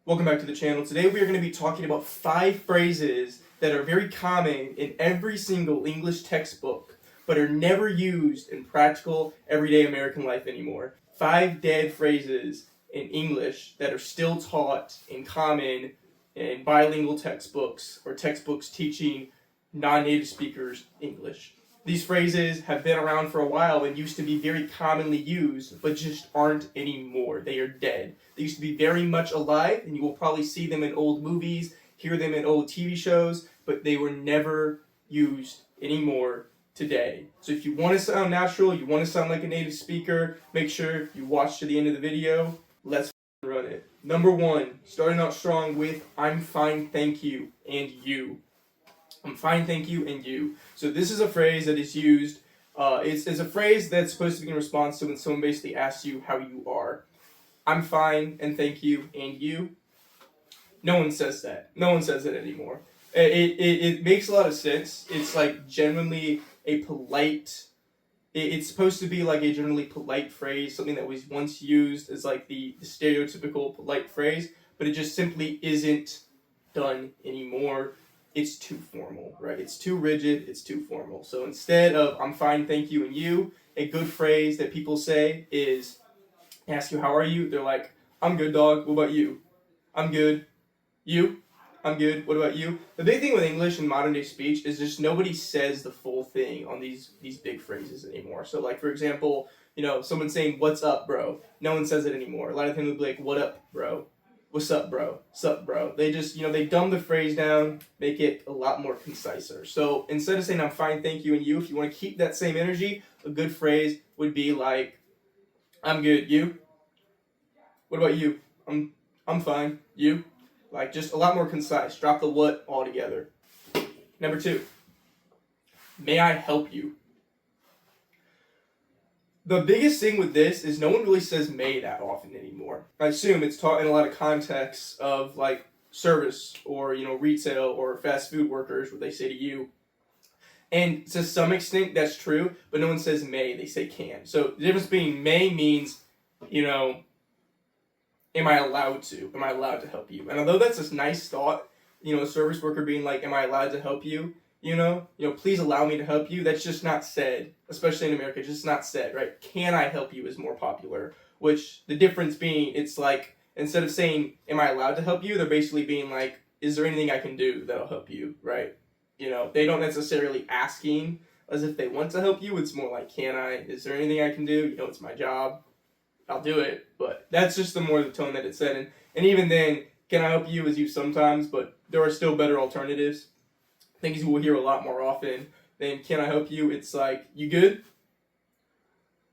Welcome back to the channel. Today we are going to be talking about 5 phrases that are very common in every single English textbook, but are never used in practical, everyday American life anymore. 5 dead phrases in English that are still taught in common in bilingual textbooks or textbooks teaching non-native speakers English. These phrases have been around for a while and used to be very commonly used, but just aren't anymore. They are dead. They used to be very much alive, and you will probably see them in old movies, hear them in old TV shows, but they were never used anymore today. So if you want to sound natural, you want to sound like a native speaker, make sure you watch to the end of the video. Let's run it. Number 1, starting out strong with I'm fine, thank you, and you. I'm fine, thank you, and you. So this is a phrase that is used, it's a phrase that's supposed to be in response to when someone basically asks you how you are. I'm fine, and thank you, and you. No one says that. No one says it anymore. It makes a lot of sense. It's like genuinely a polite, it's supposed to be like a generally polite phrase, something that was once used as like the stereotypical polite phrase, but it just simply isn't done anymore. It's too formal, right? It's too rigid, it's too formal. So instead of I'm fine, thank you, and you, a good phrase that people say is, ask you how are you, they're like, I'm good, dog, what about you? I'm good. You? I'm good, what about you? The big thing with English and modern day speech is just nobody says the full thing on these big phrases anymore. So like, for example, someone saying, what's up, bro? No one says it anymore. A lot of times they'll be like, what up, bro? What's up, bro? Sup, bro? They just, they dumb the phrase down, make it a lot more conciser. So instead of saying I'm fine, thank you, and you, if you want to keep that same energy, a good phrase would be like, I'm good, you? What about you? I'm fine, you? Like, just a lot more concise. Drop the what altogether. Number 2, may I help you? The biggest thing with this is no one really says may that often anymore. I assume it's taught in a lot of contexts of like service or, retail or fast food workers where they say to you. And to some extent that's true, but no one says may, they say can. So the difference being may means, am I allowed to? Am I allowed to help you? And although that's a nice thought, a service worker being like, am I allowed to help you? Please allow me to help you. That's just not said, especially in America. It's just not said, right? Can I help you is more popular, which the difference being, it's like, instead of saying, am I allowed to help you? They're basically being like, is there anything I can do that'll help you, right? They don't necessarily asking as if they want to help you. It's more like, can I? Is there anything I can do? It's my job. I'll do it. But that's just the tone that it's said. And even then, can I help you is used sometimes, but there are still better alternatives. Things you will hear a lot more often than can I help you? It's like, you good?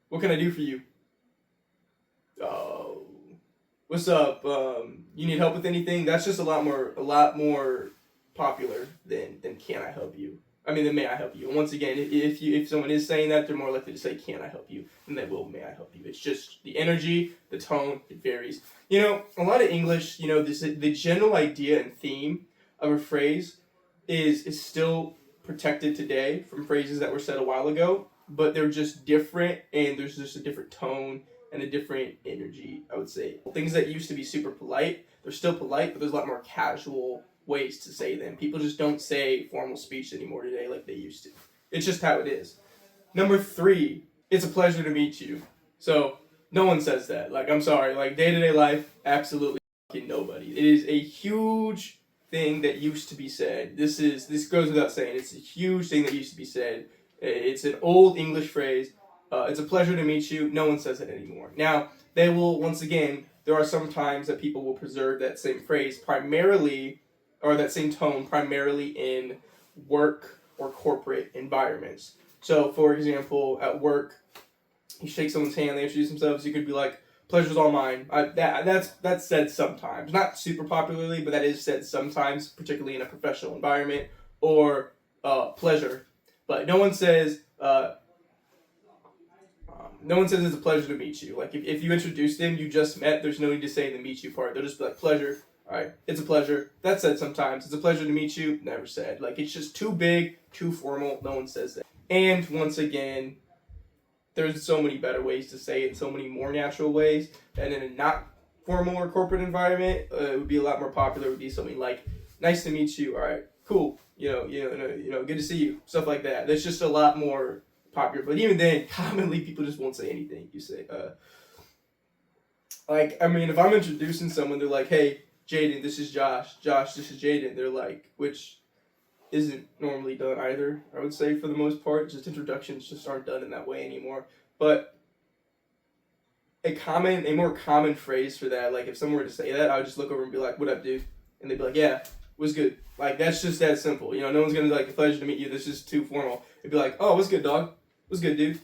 What can I do for you? Oh, what's up? You need help with anything? That's just a lot more popular than can I help you? Than may I help you? And once again, if someone is saying that, they're more likely to say can I help you than they will may I help you. It's just the energy, the tone, it varies. A lot of English, the general idea and theme of a phrase is still protected today from phrases that were said a while ago, but they're just different, and there's just a different tone and a different energy, I would say. Things that used to be super polite, they're still polite, but there's a lot more casual ways to say them. People just don't say formal speech anymore today like they used to. It's just how it is. Number 3, it's a pleasure to meet you. So no one says that. Like, I'm sorry, like day-to-day life, absolutely nobody. It is a huge thing that used to be said. This goes without saying. It's a huge thing that used to be said. It's an old English phrase. It's a pleasure to meet you. No one says it anymore. Now, they will, once again, there are some times that people will preserve that same phrase primarily, or that same tone primarily in work or corporate environments. So, for example, at work, you shake someone's hand, they introduce themselves, you could be like, pleasure's all mine. That's said sometimes. Not super popularly, but that is said sometimes, particularly in a professional environment, or pleasure. But no one says it's a pleasure to meet you. Like, if you introduce them, you just met, there's no need to say the meet you part. They'll just be like, pleasure. All right, it's a pleasure. That's said sometimes. It's a pleasure to meet you. Never said. Like, it's just too big, too formal. No one says that. And once again, there's so many better ways to say it, so many more natural ways, and in a not formal or corporate environment, it would be a lot more popular. It would be something like, nice to meet you. All right, cool. Good to see you. Stuff like that. That's just a lot more popular. But even then, commonly people just won't say anything. You say, if I'm introducing someone, they're like, hey, Jadon, this is Josh. Josh, this is Jadon. They're like, which isn't normally done either, I would say, for the most part. Just introductions just aren't done in that way anymore. But a more common phrase for that, like if someone were to say that, I would just look over and be like, what up, dude? And they'd be like, yeah, what's good? Like, that's just that simple. No one's going to be like, a pleasure to meet you. This is too formal. It'd be like, oh, what's good, dog? What's good, dude?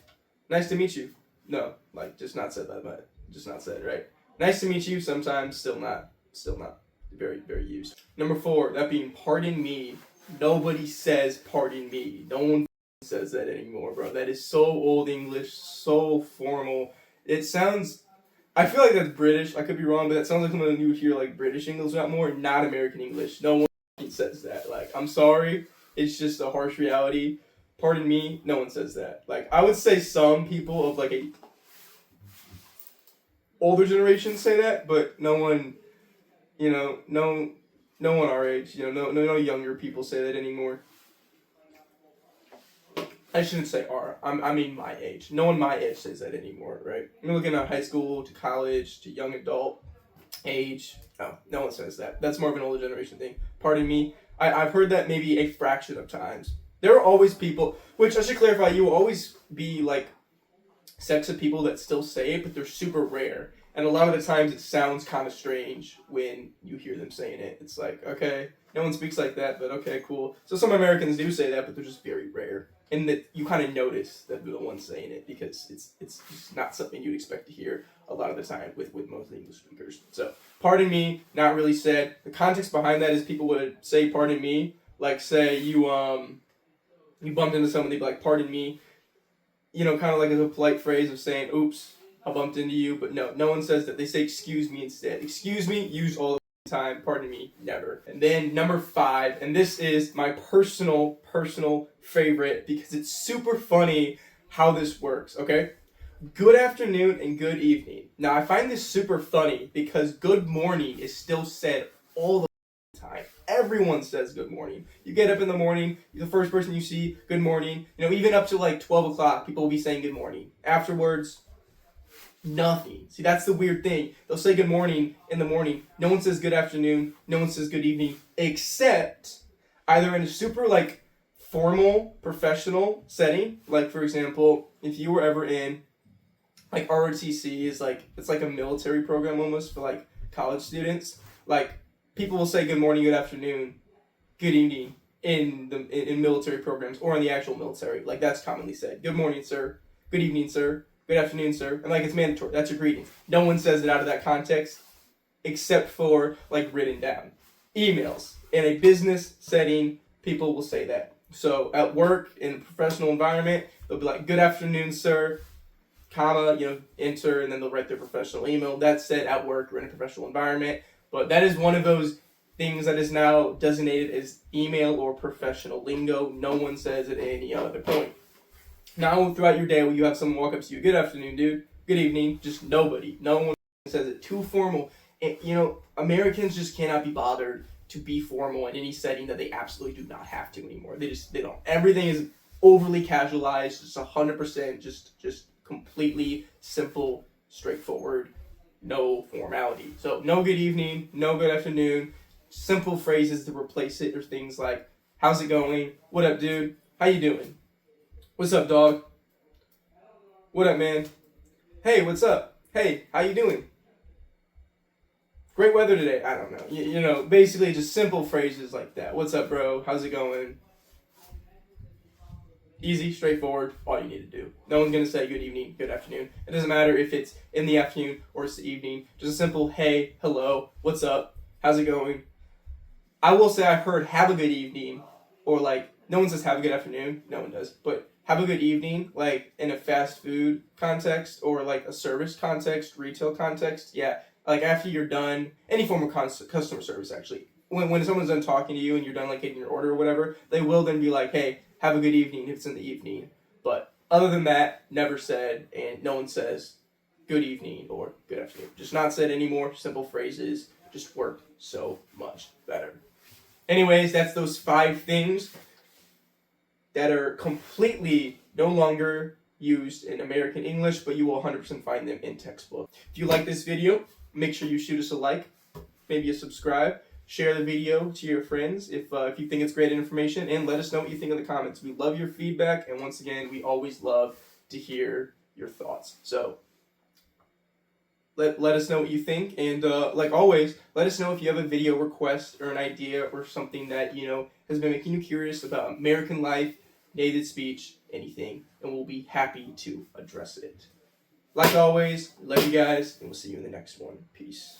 Nice to meet you. No, like, just not said that, but just not said, right? Nice to meet you, sometimes, still not very, very used. Number 4, that being pardon me. Nobody says pardon me. No one says that anymore, bro. That is so old English, so formal. It sounds, I feel like that's British. I could be wrong, but that sounds like something you would hear like British English a lot more, not American English. No one says that. Like, I'm sorry. It's just a harsh reality. Pardon me. No one says that. Like, I would say some people of like a older generation say that, but no one, no one our age, no younger people say that anymore. I shouldn't say our, I mean my age. No one my age says that anymore, right? You're looking at high school to college to young adult age. No one says that. That's more of an older generation thing. Pardon me. I've heard that maybe a fraction of times. There are always people, which I should clarify, you will always be like sects of people that still say it, but they're super rare. And a lot of the times it sounds kind of strange when you hear them saying it. It's like, okay, no one speaks like that, but okay, cool. So some Americans do say that, but they're just very rare. And that you kind of notice that they're the ones saying it because it's just not something you'd expect to hear a lot of the time with most English speakers. So, pardon me, not really said. The context behind that is people would say pardon me, like say you bumped into someone, they'd be like, pardon me, kind of like as a polite phrase of saying, oops, I bumped into you, but no one says that. They say excuse me instead. Excuse me, use all the time. Pardon me, never. And then number 5, and this is my personal favorite because it's super funny how this works, okay? Good afternoon and good evening. Now, I find this super funny because good morning is still said all the time. Everyone says good morning. You get up in the morning, you're the first person you see, good morning. Even up to like 12 o'clock, people will be saying good morning. Afterwards, nothing. See, that's the weird thing. They'll say good morning in the morning. No one says good afternoon. No one says good evening, except either in a super like formal, professional setting. Like, for example, if you were ever in like ROTC is like, it's like a military program almost for like college students. Like, people will say good morning, good afternoon, good evening in military programs or in the actual military. Like, that's commonly said. Good morning, sir. Good evening, sir. Good afternoon, sir. And like, it's mandatory. That's your greeting. No one says it out of that context except for like written down. Emails. In a business setting, people will say that. So at work, in a professional environment, they'll be like, good afternoon, sir, comma, enter, and then they'll write their professional email. That's said at work or in a professional environment. But that is one of those things that is now designated as email or professional lingo. No one says it at any other point. Now, throughout your day, when you have someone walk up to you, good afternoon, dude, good evening, just nobody. No one says it. Too formal. And, Americans just cannot be bothered to be formal in any setting that they absolutely do not have to anymore. They don't. Everything is overly casualized, just 100%, just completely simple, straightforward, no formality. So, no good evening, no good afternoon, simple phrases to replace it are things like, how's it going? What up, dude? How you doing? What's up, dog? What up, man? Hey, what's up? Hey, how you doing? Great weather today. I don't know. Basically just simple phrases like that. What's up, bro? How's it going? Easy, straightforward, all you need to do. No one's going to say good evening, good afternoon. It doesn't matter if it's in the afternoon or it's the evening. Just a simple hey, hello, what's up, how's it going? I will say I've heard have a good evening, or like, no one says have a good afternoon. No one does. But have a good evening, like in a fast food context or like a service context, retail context. Yeah, like after you're done, any form of customer service actually. When someone's done talking to you and you're done like getting your order or whatever, they will then be like, hey, have a good evening if it's in the evening. But other than that, never said, and no one says good evening or good afternoon. Just not said anymore. Simple phrases just work so much better. Anyways, that's those 5 things that are completely no longer used in American English, but you will 100% find them in textbook. If you like this video, make sure you shoot us a like, maybe a subscribe, share the video to your friends if you think it's great information, and let us know what you think in the comments. We love your feedback, and once again, we always love to hear your thoughts. So let us know what you think, and like always, let us know if you have a video request or an idea or something that has been making you curious about American life, native speech, anything, and we'll be happy to address it. Like always, love you guys, and we'll see you in the next one. Peace.